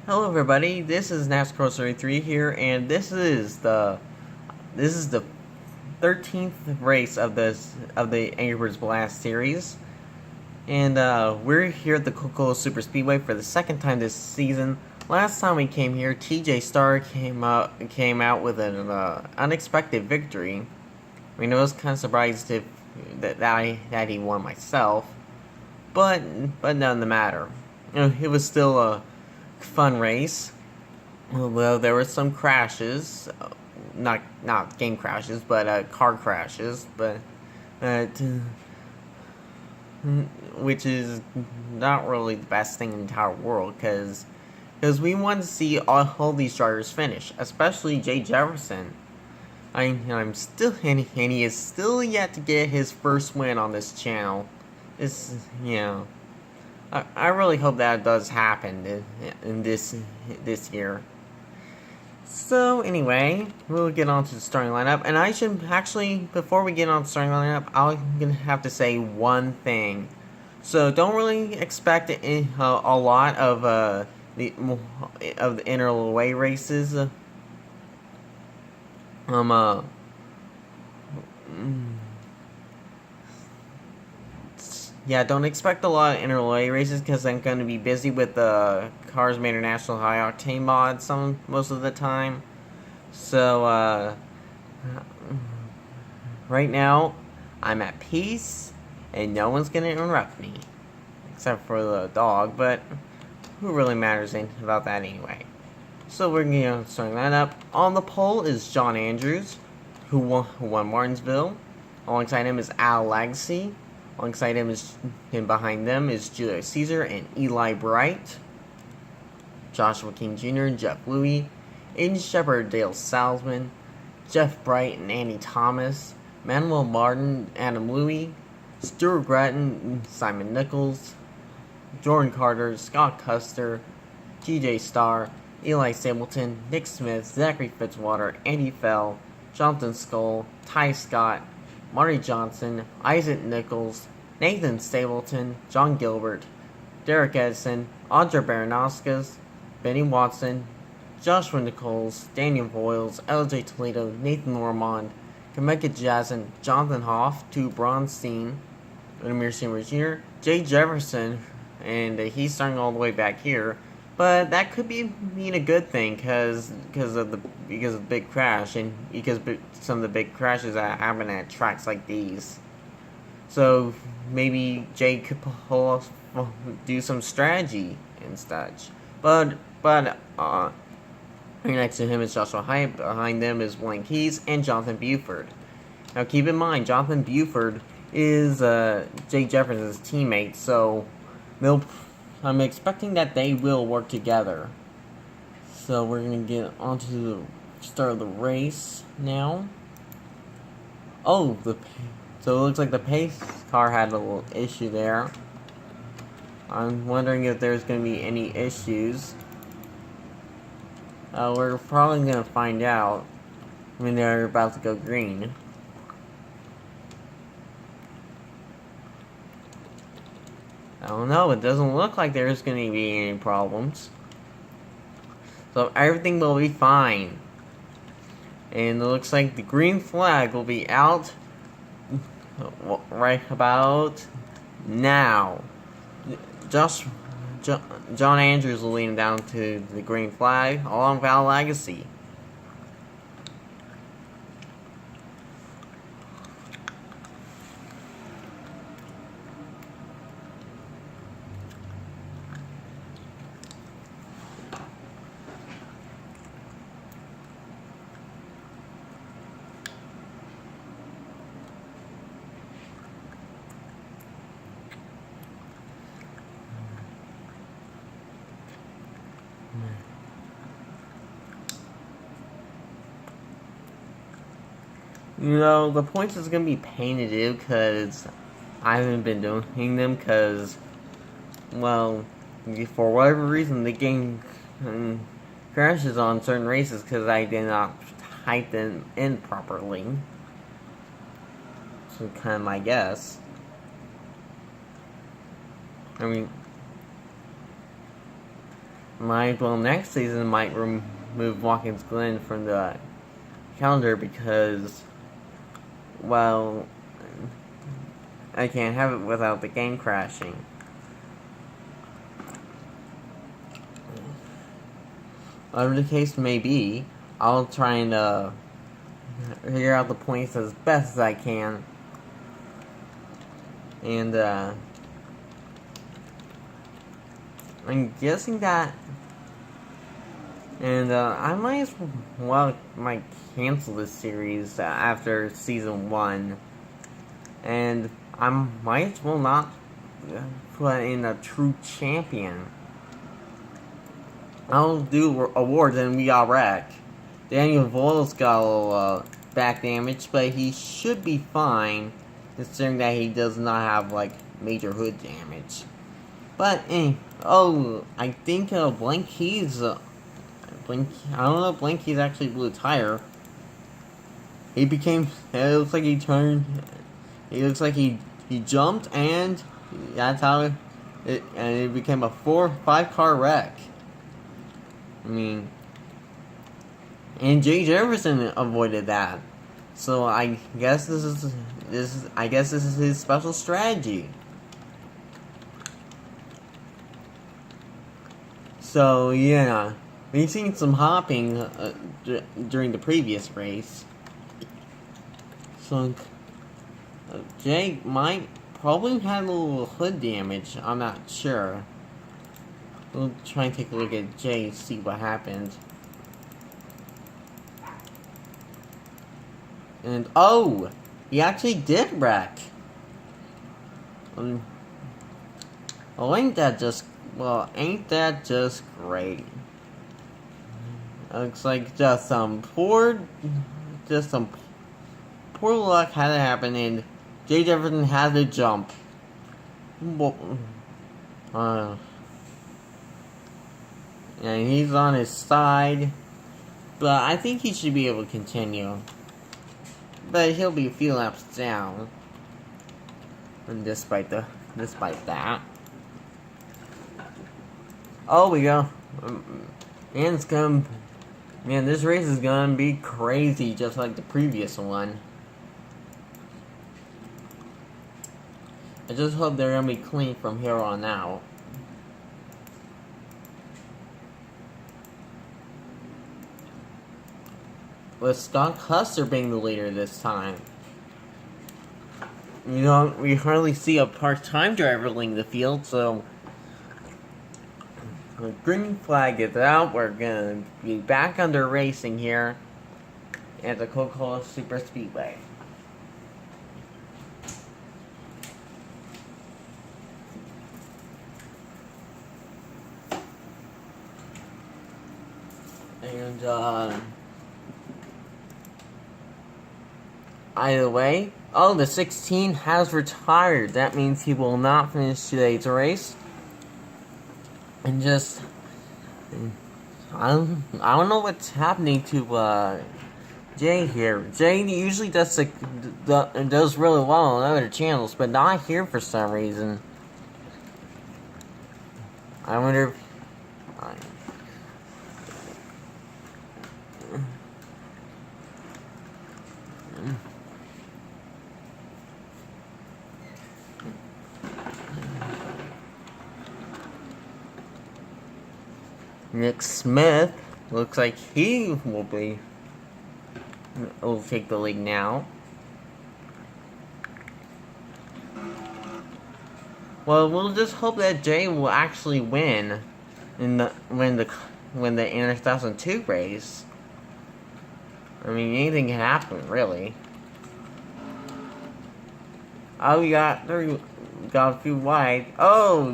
Hello everybody, this is NASCAR 33 here, and this is the 13th race of the Angry Birds Blast series, and we're here at the Coca-Cola Super Speedway for the second time this season. Last time we came here, TJ Starr came out with an unexpected victory. I mean, I was kind of surprised that he won myself, but none the matter. You know, it was still a fun race. Well, there were some crashes, not game crashes, but car crashes, but uh, which is not really the best thing in the entire world, because we want to see all these drivers finish, especially Jay Jefferson. I'm still and he is still yet to get his first win on this channel. It's I really hope that does happen in this year. So anyway, we'll get on to the starting lineup, and I should actually, before we get on to the starting lineup, I'm gonna have to say one thing. So don't really expect a lot of the NROLA AB races. Yeah, don't expect a lot of NROLA AB races because I'm going to be busy with the Cars Made International High Octane mod most of the time. So right now I'm at peace and no one's going to interrupt me except for the dog, but who really matters about that anyway? So we're going to start that up. On the pole is John Andrews, who won Martinsville. Alongside him is Al Lagacy. Alongside him and behind them is Julio Caesar and Eli Bright, Joshua King Jr. and Jeff Louie, Aiden Shepard, Dale Salzman, Jeff Bright and Andy Thomas, Manuel Martin, Adam Louie, Stuart Gratton, Simon Nichols, Jordan Carter, Scott Custer, TJ Starr, Eli Stapleton, Nick Smith, Zachary Fitzwater, Andy Fell, Jonathan Skull, Ty Scott, Marty Johnson, Isaac Nichols, Nathan Stapleton, John Gilbert, Derek Edson, Audra Baranowskis, Benny Watson, Joshua Nichols, Daniel Boyles, LJ Toledo, Nathan Normand, Kameka Jackson, Jonathan Hoff, Tu Bronstein, Amir Seymour Jr., Jay Jefferson, and he's starting all the way back here. But that could mean a good thing because of the big crash and because some of the big crashes that happen at tracks like these. So maybe Jay could do some strategy and such. But right next to him is Joshua Hyatt. Behind them is Blaine Keys and Jonathan Buford. Now keep in mind, Jonathan Buford is Jay Jefferson's teammate, so I'm expecting that they will work together. So we're going to get onto the start of the race now. So it looks like the pace car had a little issue there. I'm wondering if there's going to be any issues. We're probably going to find out when they're about to go green. I don't know, it doesn't look like there's going to be any problems. So everything will be fine. And it looks like the green flag will be out right about now. John Andrews will lean down to the green flag along with Al Lagacy. You know, the points is going to be pain to do because I haven't been doing them because, well, for whatever reason, the game crashes on certain races because I did not type them in properly. So kind of my guess. I mean, might well next season might remove Watkins Glen from the calendar because, well, I can't have it without the game crashing. Whatever the case may be, I'll try and figure out the points as best as I can. And I'm guessing that, and I might cancel this series after season 1, and I might as well not put in a true champion. I'll do awards, and we got wrecked. Daniel Voil's got a little back damage, but he should be fine, considering that he does not have like major hood damage. But I think Blanky's I don't know if Blanky's actually blew a tire. He became. It looks like he turned. It looks like he jumped, and that's how it became a 4-5 car wreck. I mean, and Jay Jefferson avoided that. So I guess this is his special strategy. So yeah, we've seen some hopping during the previous race. So Jay might probably have a little hood damage. I'm not sure. We'll try and take a look at Jay, see what happened. And he actually did wreck. Ain't that just great? Looks like just some poor luck had to happen, and Jay Jefferson had to jump. And he's on his side, but I think he should be able to continue. But he'll be a few laps down, and despite that. We go. This race is gonna be crazy, just like the previous one. I just hope they're gonna be clean from here on out. With Scott Custer being the leader this time. We hardly see a part-time driver leading the field, so the green flag is out. We're gonna be back under racing here at the Coca-Cola Super Speedway. And either way, the 16 has retired. That means he will not finish today's race. And I don't know what's happening to Jay here. Jay usually does really well on other channels, but not here for some reason. I wonder if Nick Smith looks like he will take the lead now. Well, we'll just hope that Jay will actually win when the Inter 2002 race. I mean, anything can happen, really. We got a few wide.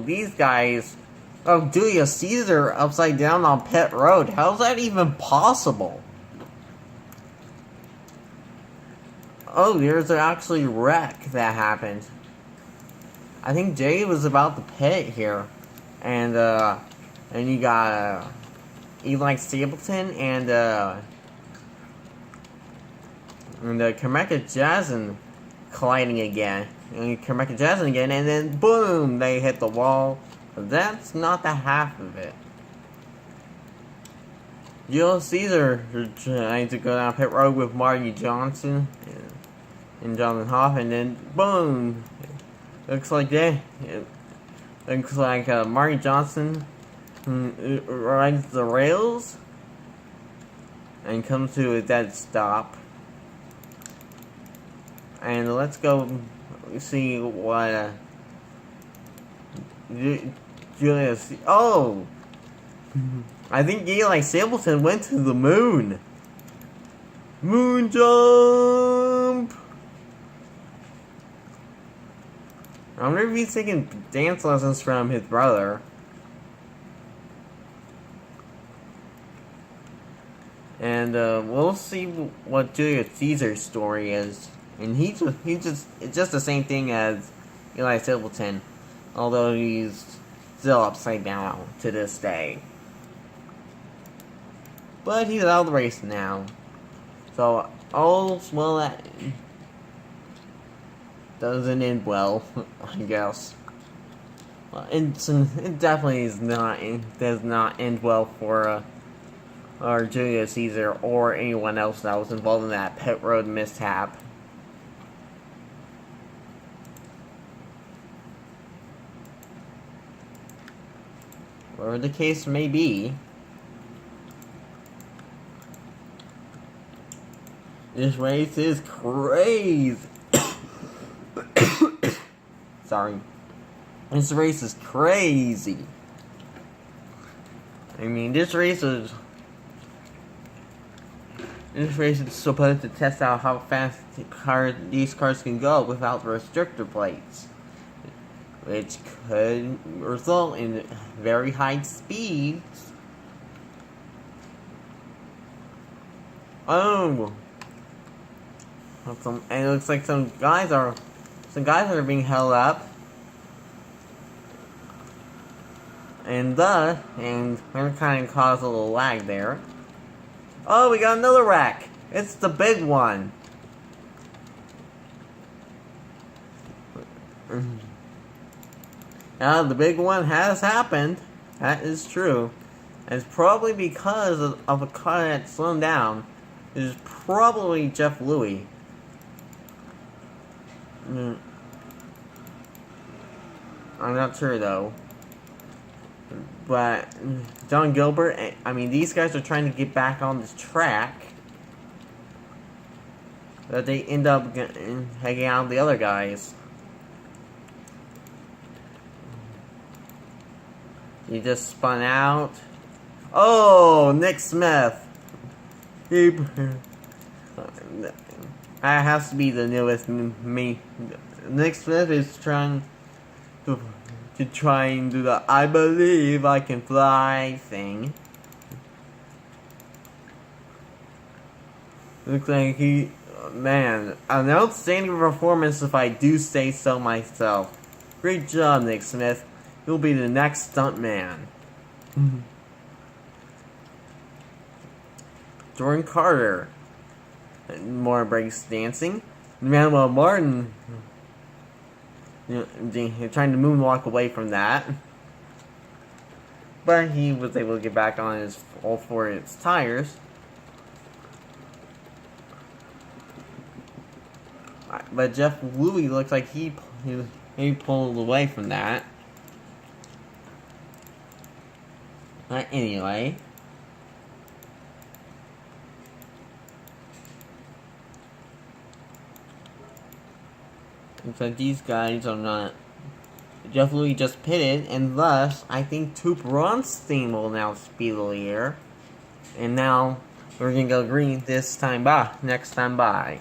These guys. Julius Caesar upside down on pit road. How's that even possible? There's actually a wreck that happened. I think Jay was about to pit here, and you got Eli Stapleton and Kameka Jason colliding again, and then boom, they hit the wall. That's not the half of it. Julius Caesar trying to go down pit road with Marty Johnson and Jonathan Hoff, and then boom! Looks like Marty Johnson rides the rails and comes to a dead stop. And let's go see what Julius. Oh, I think Eli Stapleton went to the moon. Moon jump. I wonder if he's taking dance lessons from his brother. And we'll see what Julius Caesar's story is. And it's just the same thing as Eli Stapleton, although he's still upside down to this day. But he's out of the race now. So, all's well that doesn't end well, I guess. Well, it definitely does not end well for Julius Caesar or anyone else that was involved in that pit road mishap. Whatever the case may be, this race is crazy. Sorry. This race is crazy. I mean, this race is supposed to test out how fast these cars can go without restrictor plates, which could result in very high speeds. Oh, and it looks like some guys are being held up, and that kind of caused a little lag there. Oh, we got another wreck. It's the big one. Now, the big one has happened. That is true. And it's probably because of a car that slowed down. It is probably Jeff Louis. I'm not sure, though. But John Gilbert, I mean, these guys are trying to get back on this track. But they end up hanging out with the other guys. He just spun out. Oh, Nick Smith. That has to be the newest me. Nick Smith is trying to try and do the "I believe I can fly" thing. Looks like an outstanding performance if I do say so myself. Great job, Nick Smith. You'll be the next stuntman. Jordan Carter. More breaks dancing. Manuel Martin. Trying to moonwalk away from that. But he was able to get back on all four of his tires. But Jeff Louis looks like he pulled away from that. But anyway. So these guys are not. Jeff Louis just pitted, and thus I think Toop Ronstein will now speed the leader. And now we're gonna go green next time by.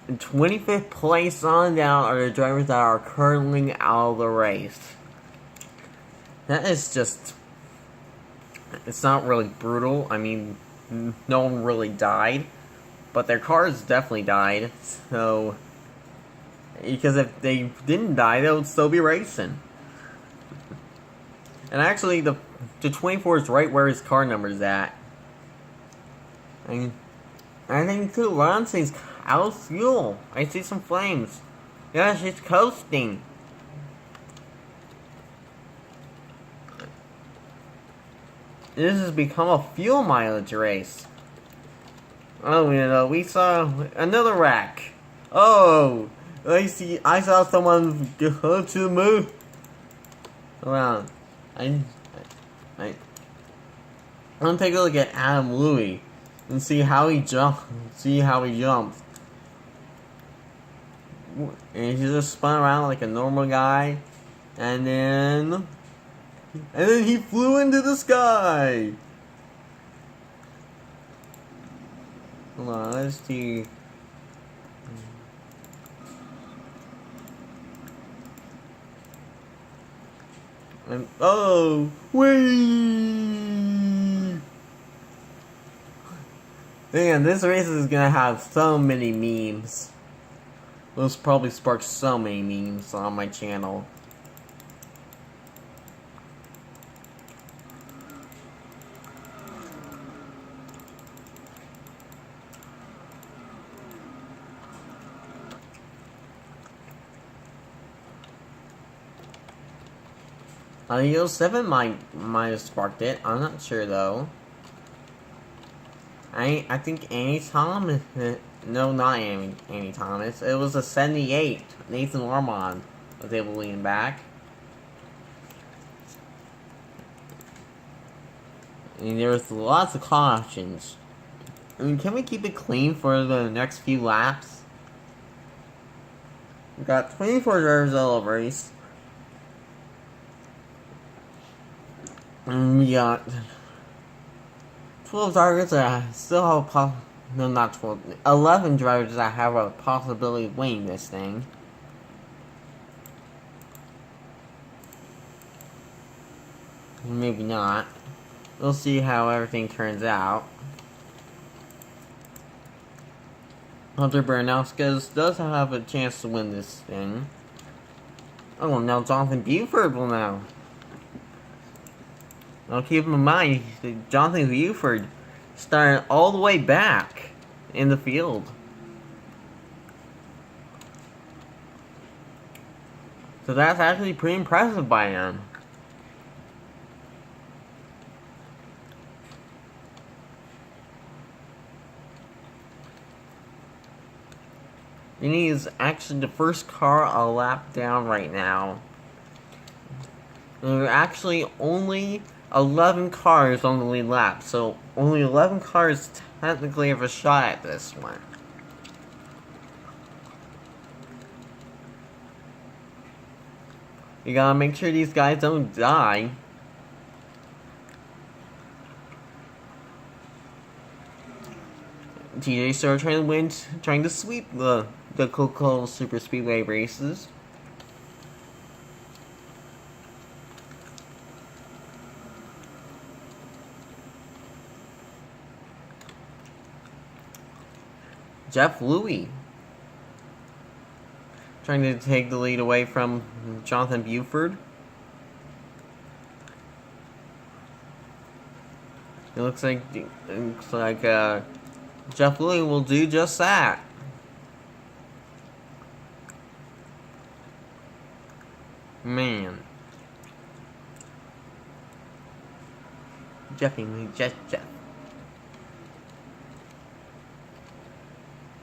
In 25th place on down are the drivers that are currently out of the race. That is just. It's not really brutal. I mean, no one really died. But their cars definitely died, so. Because if they didn't die, they would still be racing. And actually, the 24 is right where his car number's at. I think too, Ronstein's out of fuel. I see some flames. Yeah, she's coasting. This has become a fuel mileage race. Oh, we saw another wreck. Oh, I saw someone go to the moon. Around. I'm gonna take a look at Adam Louie and see how he jumps. And he just spun around like a normal guy, and then he flew into the sky. Hold on, let's see. And, oh, whee! Man, this race is gonna have so many memes. This probably sparked so many memes on my channel. Yo 7 might have sparked it. I'm not sure though. I think Annie Thomas. No, not Annie Thomas. It was a 78. Nathan Ormond was able to lean back. And there was lots of cautions. I mean, can we keep it clean for the next few laps? We got 24 drivers out of the race. And we got 12 targets that still have no, not 12. 11 drivers that have a possibility of winning this thing. Maybe not. We'll see how everything turns out. Hunter Bernowskis does have a chance to win this thing. Oh, now Jonathan Buford will now. Now keep in mind, Jonathan Buford started all the way back in the field. So that's actually pretty impressive by him. And he is actually the first car a lap down right now. There are actually only 11 cars on the lead lap, so only 11 cars technically have a shot at this one. You gotta make sure these guys don't die. TJ Star trying to sweep the Coca-Cola Super Speedway races. Jeff Louie trying to take the lead away from Jonathan Buford. It looks like Jeff Louie will do just that. Man. Jeff.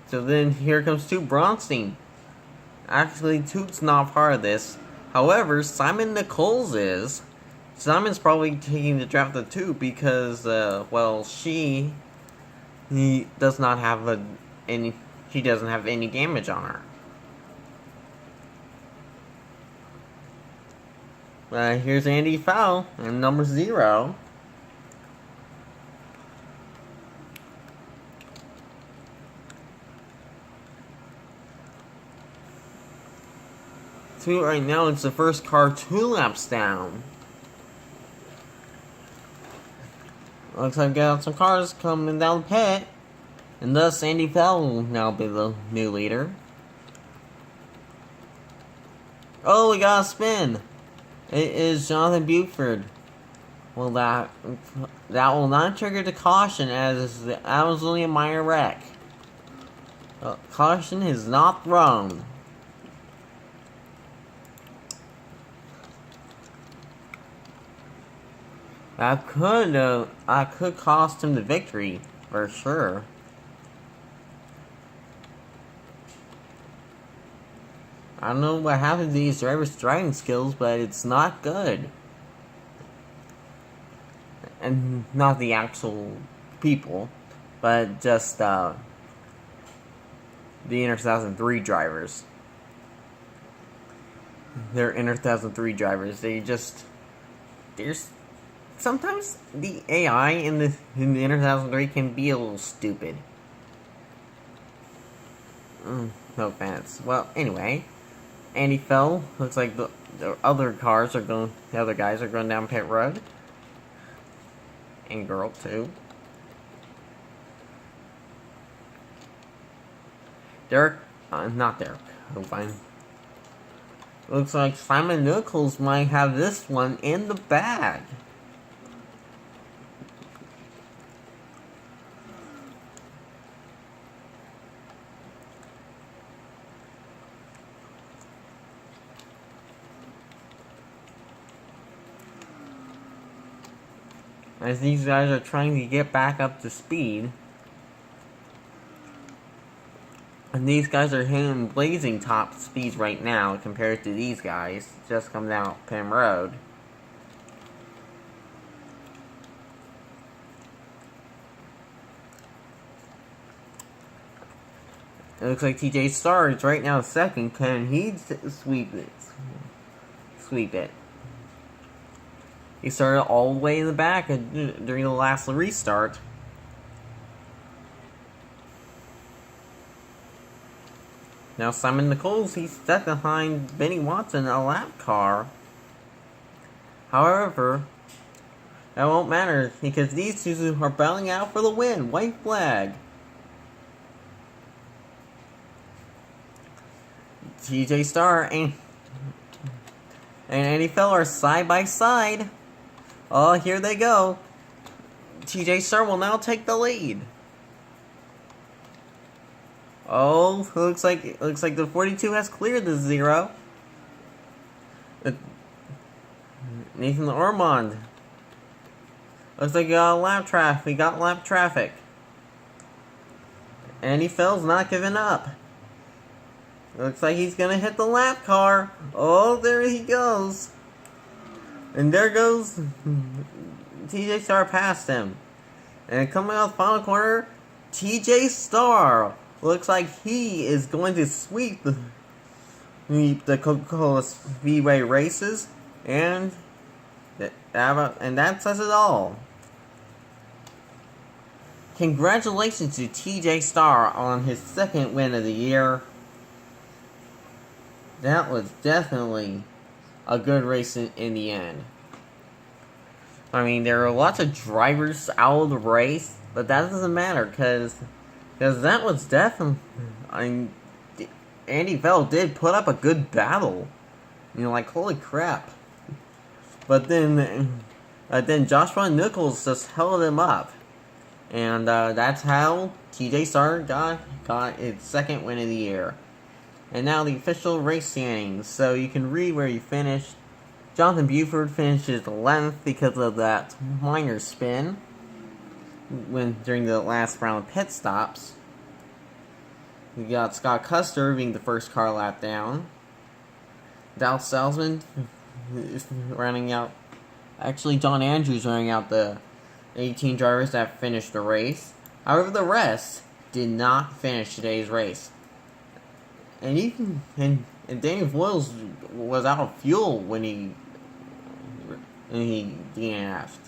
So then here comes Toot Bronstein. Actually, Toot's not part of this. However, Simon Nichols is. Simon's probably taking the draft of Toot because, well, he does not have she doesn't have any damage on her. Here's Andy Fowl and number 0. Toot right now, it's the first car 2 laps down. Looks like we got some cars coming down the pit. And thus, Andy Fowl will now be the new leader. Oh, we got a spin. It is Jonathan Buford. Well, that will not trigger the caution as that was only a minor wreck. Caution is not thrown. I could cost him the victory for sure. I don't know what happened to these drivers' driving skills, but it's not good. And not the actual people, but just the Inter 2003 drivers. They're Inter 2003 drivers. There's sometimes the AI in the Inter 2003 can be a little stupid. No offense. Well, anyway, Andy fell. Looks like the other guys are going down pit road. And girl too. Not Derek. Oh, fine. Looks like Simon Nichols might have this one in the bag. As these guys are trying to get back up to speed. And these guys are hitting blazing top speeds right now compared to these guys just coming out Pim Road. It looks like TJ Starr is right now second. Can he sweep it? Sweep it. He started all the way in the back during the last restart. Now Simon Nichols, he's stuck behind Benny Watson, a lap car. However, that won't matter because these two are battling out for the win. White flag. TJ Starr and Andy Fell are side by side. Oh, here they go. TJ Starr will now take the lead. Oh, looks like the 42 has cleared the 0. Nathan Ormond. Looks like we got lap traffic. Andy Fell's not giving up. Looks like he's gonna hit the lap car. Oh, there he goes. And there goes TJ Starr past him. And coming out the final corner, TJ Starr looks like he is going to sweep the Coca-Cola Speedway races. And that says it all. Congratulations to TJ Starr on his second win of the year. That was definitely a good race in the end. I mean, there are lots of drivers out of the race, but that doesn't matter because that was definitely. I mean, Andy Fell did put up a good battle. You know, like holy crap. But then Joshua Nichols just held him up, and that's how TJ Starr got its second win of the year. And now the official race standings. So you can read where you finished. Jonathan Buford finishes 11th because of that minor spin during the last round of pit stops. We got Scott Custer being the first car lap down. Dallas Salzman is rounding out. Actually, John Andrews rounding out the 18 drivers that finished the race. However, the rest did not finish today's race. And Daniel Voiles was out of fuel when he DNF'd.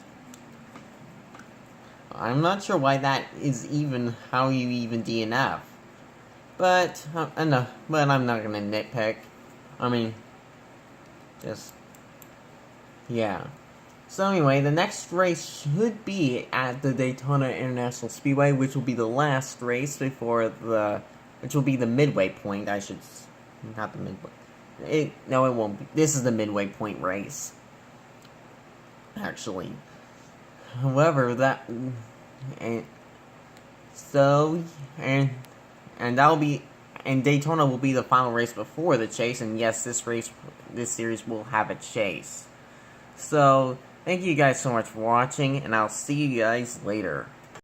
I'm not sure why that is even how you even DNF. But I'm not gonna nitpick. I mean, yeah. So anyway, the next race should be at the Daytona International Speedway, which will be the last race which will be the midway point. Not the midway. No, it won't be. This is the midway point race. Actually. However, Daytona will be the final race before the chase, and yes, this series will have a chase. So, Thank you guys so much for watching, and I'll see you guys later.